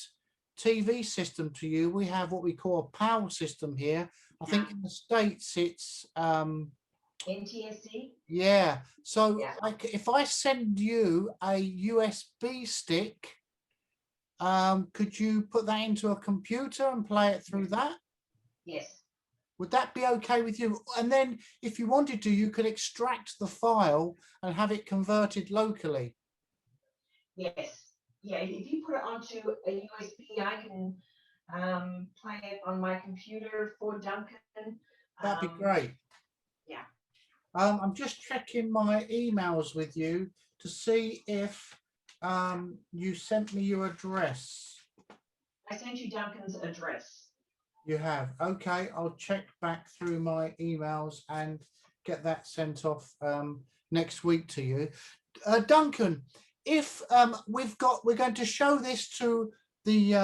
TV system to you. We have what we call a PAL system here. I think in the States it's NTSC? Yeah. So if I send you a USB stick, could you put that into a computer and play it through that? Yes. Would that be okay with you? And then if you wanted to, you could extract the file and have it converted locally. Yes. Yeah, if you put it onto a USB, I can play it on my computer for Duncan. That'd be great. Yeah. I'm just checking my emails with you to see if you sent me your address. I sent you Duncan's address. You have. Okay, I'll check back through my emails and get that sent off next week to you. Duncan, if we're going to show this to the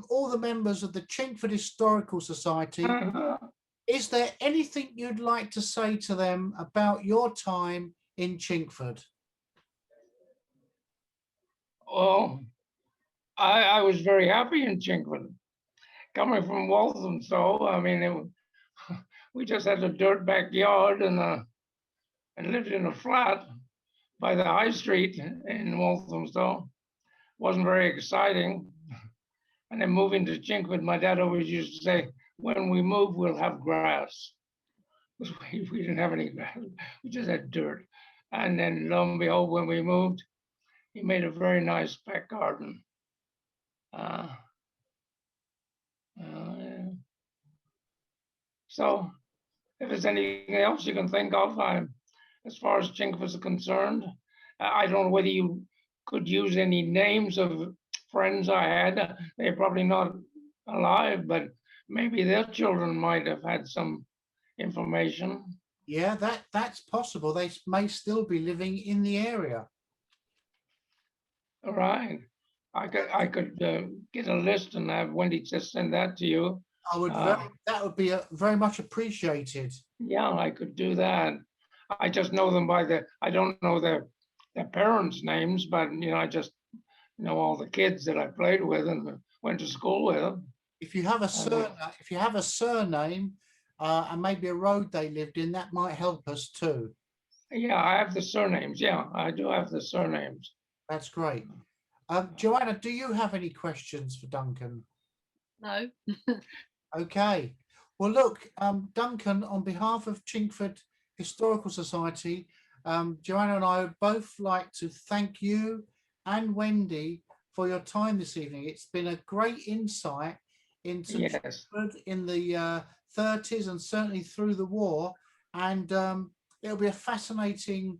all the members of the Chingford Historical Society. Is there anything you'd like to say to them about your time in Chingford? Well, I was very happy in Chingford, coming from Walthamstow. I mean, we just had a dirt backyard and lived in a flat by the high street in Walthamstow. Wasn't very exciting. And then moving to Chingford, my dad always used to say, when we move, we'll have grass. We didn't have any grass. We just had dirt. And then lo and behold, when we moved, he made a very nice back garden. Yeah. So if there's anything else you can think of, as far as Chingford is concerned, I don't know whether you could use any names of friends I had. They're probably not alive, but maybe their children might have had some information. Yeah, that's possible. They may still be living in the area. All right. I could get a list and have Wendy just send that to you. I would that would be very much appreciated. Yeah, I could do that. I just know them by I don't know their parents' names, but I just know all the kids that I played with and went to school with. If you have a surname, and maybe a road they lived in, that might help us too. Yeah, I have the surnames. Yeah, I do have the surnames. That's great. Joanna, do you have any questions for Duncan? No. Okay. Well, look, Duncan, on behalf of Chingford Historical Society, Joanna and I would both like to thank you and Wendy for your time this evening. It's been a great insight into Yes. Chingford in the 30s and certainly through the war. And it'll be a fascinating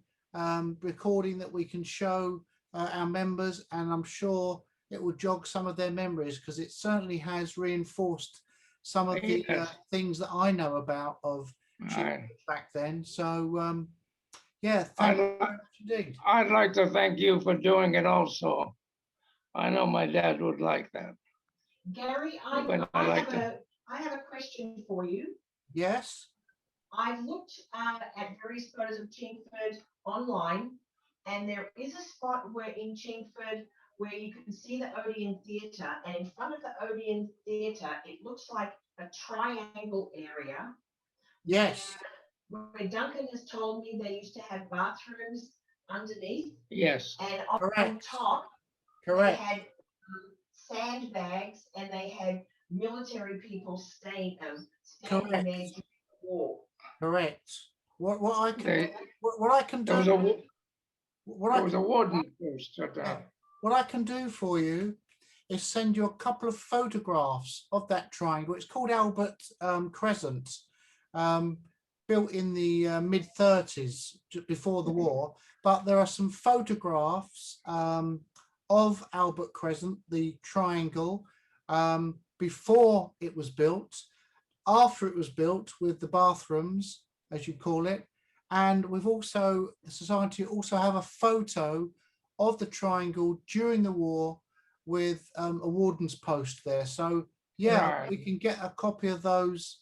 recording that we can show our members, and I'm sure it will jog some of their memories, because it certainly has reinforced some of the things that I know about of Chingford back then. So yeah, thank you very much indeed. I'd like to thank you for doing it also. I know my dad would like that. Gary, But I have a question for you. Yes. I've looked at various photos of Chingford online, and there is a spot where in Chingford where you can see the Odeon Theatre, and in front of the Odeon Theatre, it looks like a triangle area. Yes. Where Duncan has told me they used to have bathrooms underneath. Yes. And on top, correct, they had sandbags, and they had military people standing there during the war. Correct. What I can what I can do. There was a warden post. What I can do for you is send you a couple of photographs of that triangle. It's called Albert Crescent, built in the mid-30s, before the war. But there are some photographs of Albert Crescent, the triangle, before it was built, after it was built with the bathrooms, as you call it. And we've also, the Society also have a photo of the triangle during the war with a warden's post there. So yeah, we can get a copy of those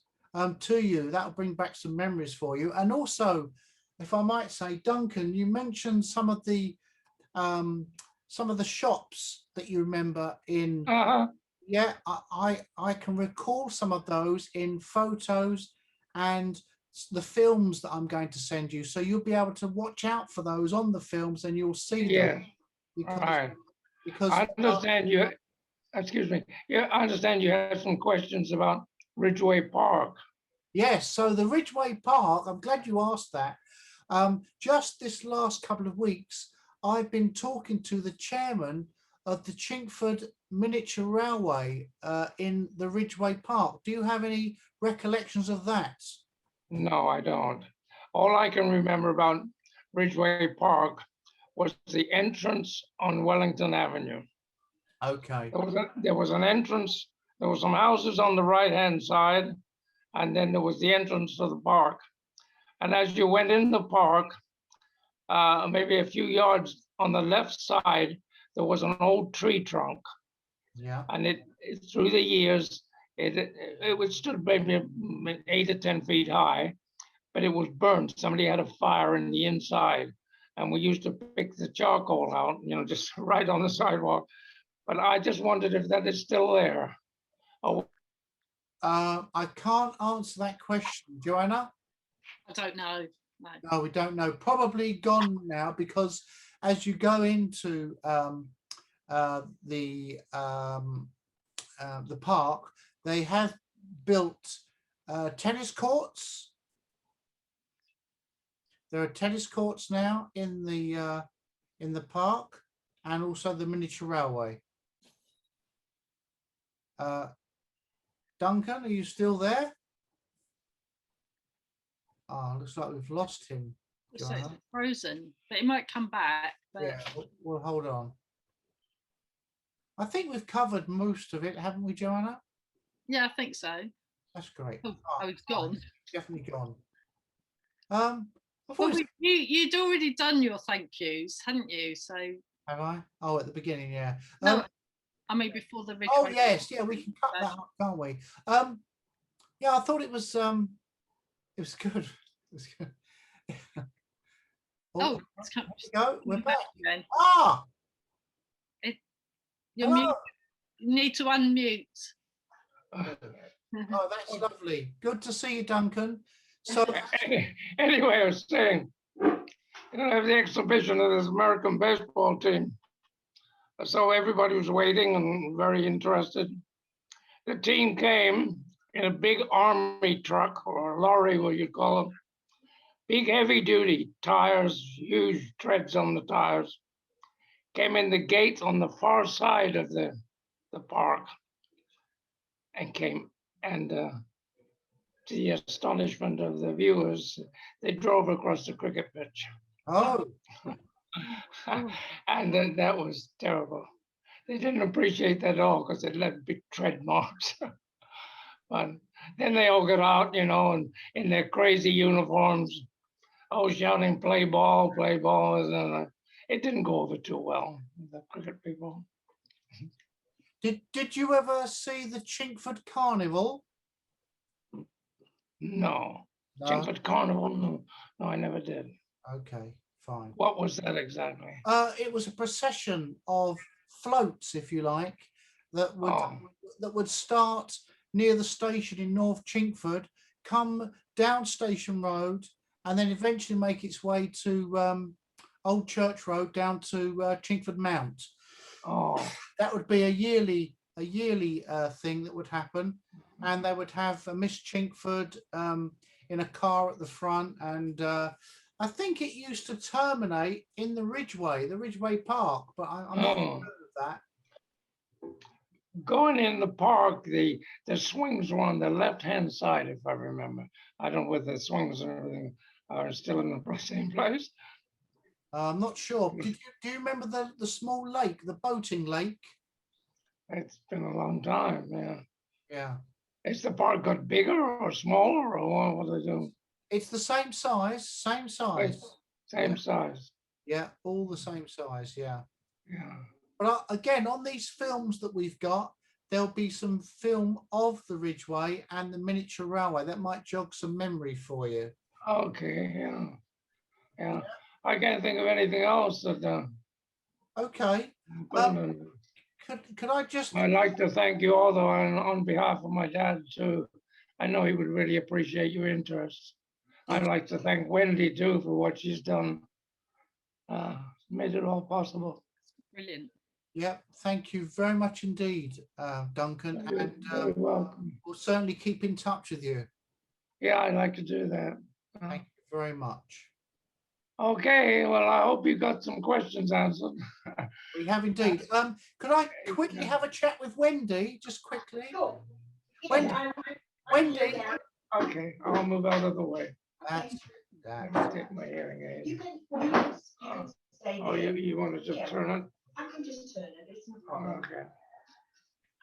to you. That'll bring back some memories for you. And also, if I might say, Duncan, you mentioned some of the shops that you remember in. Yeah, I can recall some of those in photos and the films that I'm going to send you. So you'll be able to watch out for those on the films, and you'll see them. Because I understand you. Excuse me. Yeah, I understand you have some questions about Ridgeway Park. Yes. So the Ridgeway Park, I'm glad you asked that. Just this last couple of weeks, I've been talking to the chairman of the Chingford Miniature Railway in the Ridgeway Park. Do you have any recollections of that? No, I don't. All I can remember about Ridgeway Park was the entrance on Wellington Avenue. Okay. There was an entrance. There were some houses on the right-hand side, and then there was the entrance to the park. And as you went in the park, maybe a few yards on the left side, there was an old tree trunk. Yeah. And it through the years, it was stood maybe 8 or 10 feet high, but it was burned. Somebody had a fire in the inside, and we used to pick the charcoal out, just right on the sidewalk. But I just wondered if that is still there. Oh. I can't answer that question, Joanna. I don't know. No, we don't know. Probably gone now, because as you go into the park, they have built tennis courts. There are tennis courts now in the park, and also the miniature railway. Duncan, are you still there? Oh, looks like we've lost him. So it's frozen, but it might come back. But... Yeah, we'll hold on. I think we've covered most of it, haven't we, Joanna? Yeah, I think so. That's great. Oh, it's gone. Definitely gone. Well, you'd already done your thank yous, hadn't you? So have I? Oh, at the beginning, yeah. No, I mean, before the Oh Ridgeway. yes, yeah, we can cut that up, can't we? Yeah, I thought it was good. It was good. Oh, here we go. We're back. again. Ah, You're hello. mute. You need to unmute. Oh, that's lovely. Good to see you, Duncan. So Anyway, I was saying, have the exhibition of this American baseball team. So everybody was waiting and very interested. The team came in a big army truck or lorry, what you call them. Big heavy duty tires, huge treads on the tires. Came in the gate on the far side of the park and came and to the astonishment of the viewers, they drove across the cricket pitch. oh, And then that was terrible. They didn't appreciate that at all because it left big tread marks. But then they all got out, and in their crazy uniforms, all shouting, play ball, and it didn't go over too well, the cricket people. did you ever see the Chingford Carnival? No. No. Chingford Carnival? No, I never did. Okay, fine. What was that exactly? It was a procession of floats, if you like, that would start near the station in North Chingford, come down Station Road, and then eventually make its way to Old Church Road down to Chingford Mount. Oh, That would be a yearly thing that would happen, and they would have Miss Chingford in a car at the front, and I think it used to terminate in the Ridgeway Park, but I'm not sure of that. Going in the park, the swings were on the left-hand side, if I remember. I don't know whether the swings and everything are still in the same place. I'm not sure. Do you remember the small lake, the boating lake? It's been a long time, yeah. Yeah. Is the park got bigger or smaller, or what are they doing? It's the same size, Same Yeah. size. Yeah, all the same size, yeah. Yeah. But again, on these films that we've got, there'll be some film of the Ridgeway and the miniature railway that might jog some memory for you. Okay, yeah. I can't think of anything else that. Okay. Could I just? I'd like to thank you all, though, on behalf of my dad too. I know he would really appreciate your interest. I'd like to thank Wendy too for what she's done. Made it all possible. Brilliant. Yeah, thank you very much indeed, Duncan. You're very welcome. We'll certainly keep in touch with you. Yeah, I'd like to do that. Thank you very much. Okay, well, I hope you got some questions answered. We have indeed. Could I quickly have a chat with Wendy, just quickly? Sure. Wendy. Wendy. Okay, I'll move out of the way. That's Let me take my hearing aid. You can stay Oh, there. you want to just turn it? I can just turn it, it's no problem. Okay.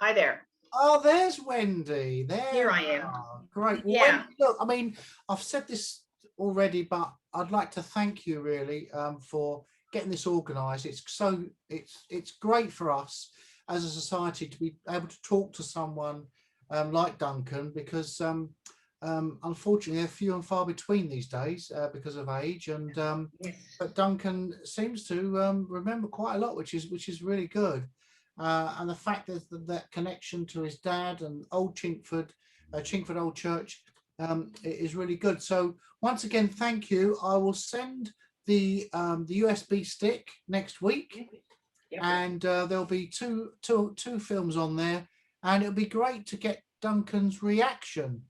Hi there. Oh, there's Wendy. There. Here I am. Great. Well, Yeah. Wendy, look, I mean, I've said this already, but I'd like to thank you really for getting this organised. It's great for us as a society to be able to talk to someone like Duncan, because unfortunately they're few and far between these days because of age, and Yes. but Duncan seems to remember quite a lot, which is really good. And the fact that connection to his dad and Old Chingford, Chingford Old Church, is really good. So once again, thank you. I will send the USB stick next week, Yep. and there'll be two films on there, and it'll be great to get Duncan's reaction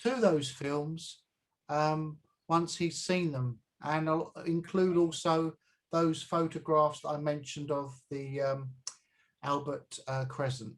to those films once he's seen them, and I'll include also those photographs that I mentioned of the Albert Crescent.